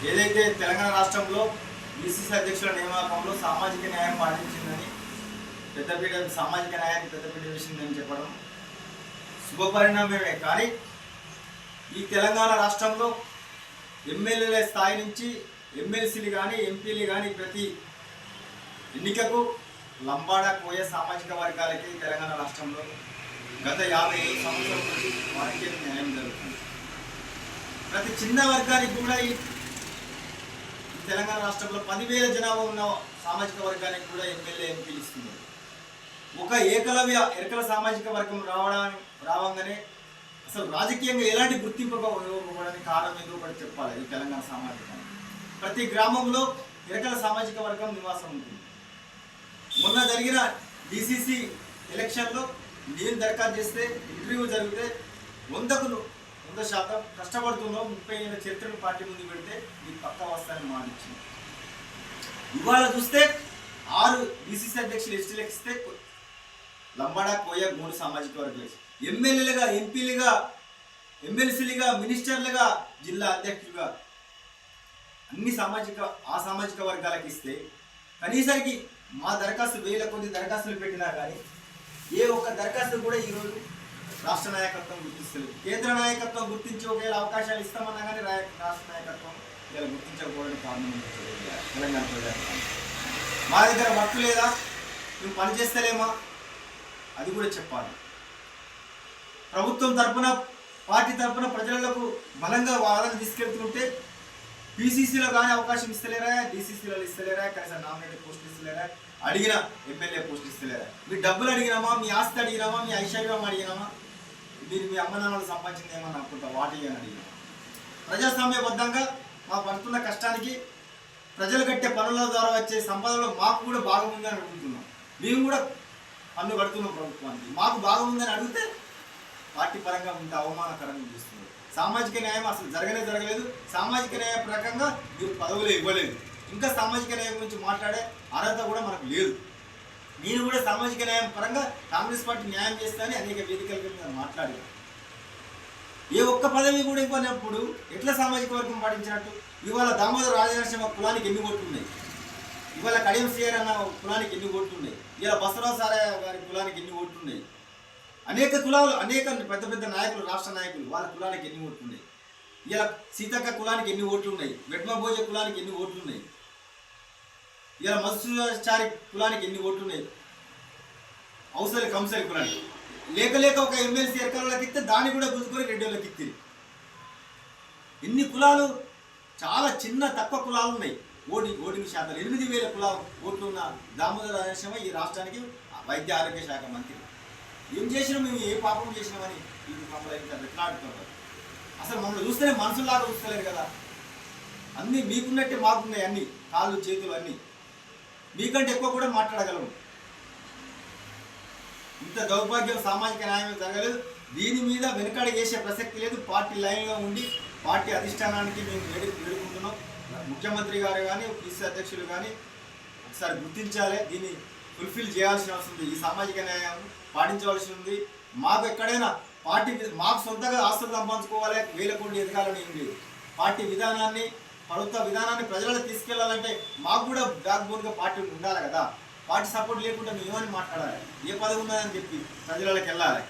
ఏదైతే తెలంగాణ రాష్ట్రంలో బీసీసీ అధ్యక్షుల నియామకంలో సామాజిక న్యాయం పాటించిందని పెద్దపీట సామాజిక న్యాయాన్ని పెద్దపీట వేసిందని చెప్పడం శుభపరిణామమే. కానీ ఈ తెలంగాణ రాష్ట్రంలో ఎమ్మెల్యేల స్థాయి నుంచి ఎమ్మెల్సీలు కానీ ఎంపీలు కానీ ప్రతి ఎన్నికకు లంబాడా కోయ సామాజిక వర్గాలకి తెలంగాణ రాష్ట్రంలో గత 50 సంవత్సరాల నుంచి వారికి న్యాయం జరుగుతుంది. ప్రతి చిన్న వర్గానికి కూడా ఈ తెలంగాణ రాష్ట్రంలో 10,000 జనాభా ఉన్న సామాజిక వర్గానికి కూడా ఎమ్మెల్యే ఎంపీలు ఇస్తున్నారు. ఒక ఎరకల సామాజిక వర్గం రావంగానే అసలు రాజకీయంగా ఎలాంటి గుర్తింపు ఇవ్వకపోవడానికి కారణం ఏదో కూడా చెప్పాలి. ఈ తెలంగాణ సామాజిక ప్రతి గ్రామంలో ఎరకల సామాజిక వర్గం నివాసం ఉంటుంది. మొన్న జరిగిన డిసిసి ఎలక్షన్లో నేను దరఖాస్తు చేస్తే ఇంటర్వ్యూ జరిగితే 100% కష్టపడుతున్నావు, 30 ఏళ్ళ చరిత్రను పార్టీ ముందు పెడితే నీకు పక్కా వస్తాయని మాటిచ్చింది. ఇవాళ చూస్తే 6 డిసిసి అధ్యక్షులు ఎస్టీలకు ఇస్తే లంబాడా కోయ 3 సామాజిక వర్గాలు, ఎమ్మెల్యేలుగా ఎంపీలుగా ఎమ్మెల్సీలుగా మినిస్టర్లుగా జిల్లా అధ్యక్షులుగా అన్ని సామాజిక వర్గాలకు ఇస్తే కనీసానికి మా దరఖాస్తు 1000 కొద్ది దరఖాస్తులు పెట్టినా కానీ ఏ ఒక్క దరఖాస్తు కూడా ఈరోజు రాష్ట్ర నాయకత్వం గుర్తిస్తలేదు. కేంద్ర నాయకత్వం గుర్తించి ఒకవేళ అవకాశాలు ఇస్తామన్నా కానీ రాష్ట్ర నాయకత్వం ఇలా గుర్తించకపోవడానికి కారణం తెలంగాణ ప్రజాస్వామ్యం. మా దగ్గర వర్క్ లేదా, మేము పనిచేస్తలేమా, అది కూడా చెప్పాలి. ప్రభుత్వం తరఫున పార్టీ తరఫున ప్రజలకు బలంగా వాదన తీసుకెళ్తుంటే పీసీసీలో కానీ అవకాశం ఇస్తలేరా, డీసీసీలో ఇస్తలేరా, కనీసం నామినేటెడ్ పోస్టులు ఇస్తలేరా, అడిగిన ఎమ్మెల్యే పోస్టులు ఇస్తలేరా. మీ డబ్బులు అడిగినామా, మీ ఆస్తి అడిగినామా, మీ ఐశ్వర్యం అడిగినామా, మీరు మీ అమ్మ నాన్నలు సంపాదించింది ఏమని అనుకుంటా వాటి అని అడిగినామా. ప్రజాస్వామ్యబద్ధంగా మా పడుతున్న కష్టానికి ప్రజలు కట్టే పనుల ద్వారా వచ్చే సంపదలో మాకు కూడా భాగం ఉందని అడుగుతున్నాం. మేము కూడా పన్ను కడుతున్నాం ప్రభుత్వానికి, మాకు భాగం ఉందని అడిగితే పార్టీ పరంగా ఇంత అవమానకరంగా చూస్తున్నారు. సామాజిక న్యాయం అసలు జరగలేదు. సామాజిక న్యాయ ప్రకంగా మీరు పదవులు ఇవ్వలేదు. ఇంకా సామాజిక న్యాయం గురించి మాట్లాడే అర్హత కూడా మనకు లేదు. నేను కూడా సామాజిక న్యాయం పరంగా కాంగ్రెస్ పార్టీ న్యాయం చేస్తానని అనేక వేదికల మీద మాట్లాడాను. ఏ ఒక్క పదవి కూడా ఇవ్వనప్పుడు ఎట్లా సామాజిక వర్గం పాటించినట్టు? ఇవాళ దామోదర రాజనరసింహ కులానికి ఎన్ని ఓట్లు ఉన్నాయి, ఇవాళ కడియం సిఆర్ అన్న కులానికి ఎన్ని ఓట్లు ఉన్నాయి, ఇలా బసవరాజు సారయ్య గారి కులానికి ఎన్ని ఓట్లు ఉన్నాయి, అనేక కులాలు అనేక పెద్ద నాయకులు రాష్ట్ర నాయకులు వాళ్ళ కులానికి ఎన్ని ఓట్లు ఉన్నాయి, ఇలా సీతక్క కులానికి ఎన్ని ఓట్లు ఉన్నాయి, వెడ్మభోజ కులానికి ఎన్ని ఓట్లు ఉన్నాయి, ఇలా మధుసూచారి కులానికి ఎన్ని ఓట్లు ఉన్నాయి, అవసరం కంసరి కులానికి లేక ఒక ఎమ్మెల్సీ ఎరకలకి ఇస్తే దాన్ని కూడా గుంజుకొని రెడ్డిలోకి ఇస్తే ఎన్ని కులాలు, చాలా తక్కువ కులాలు ఉన్నాయి. ఓటింగ్ శాతం 8,000 కులాలు ఓట్లు ఉన్న దామోదర రాజనరసింహ ఈ రాష్ట్రానికి వైద్య ఆరోగ్య శాఖ మంత్రి. ఏం చేసినా మేము ఏ పాపం చేసినామని ఇది మమ్మల్ని రెట్లాడుతున్నారు. అసలు మమ్మల్ని చూస్తేనే మనుషుల్లాగా చూస్తలేరు కదా. అన్నీ మీకున్నట్టే మాకున్నాయి, అన్ని కాళ్ళు చేతులు అన్నీ మీకంటే ఎక్కువ కూడా మాట్లాడగలము. ఇంత దౌర్భాగ్యం సామాజిక న్యాయం జరగలేదు. దీని మీద వెనుకడ చేసే ప్రసక్తి లేదు. పార్టీ లైన్గా ఉండి పార్టీ అధిష్టానానికి మేము వేడుకుంటున్నాం. ముఖ్యమంత్రి గారు కానీ పిసిసి అధ్యక్షులు కానీ ఒకసారి గుర్తించాలి, దీన్ని ఫుల్ఫిల్ చేయాల్సిన అవసరం ఉంది. ఈ సామాజిక న్యాయం పాటించవలసి ఉంది. మాకు ఎక్కడైనా పార్టీ మాకు సొంతగా ఆస్తులు సంపాదించుకోవాలి, 1000 కోట్లు ఎదగాలని ఏం లేదు. పార్టీ విధానాన్ని ప్రభుత్వ విధానాన్ని ప్రజలకు తీసుకెళ్లాలంటే మాకు కూడా బ్యాక్ బోన్గా పార్టీ ఉండాలి కదా. పార్టీ సపోర్ట్ లేకుండా మేము ఏమని మాట్లాడాలి, ఏ పదవి ఉన్నదని చెప్పి ప్రజలకు వెళ్ళాలి.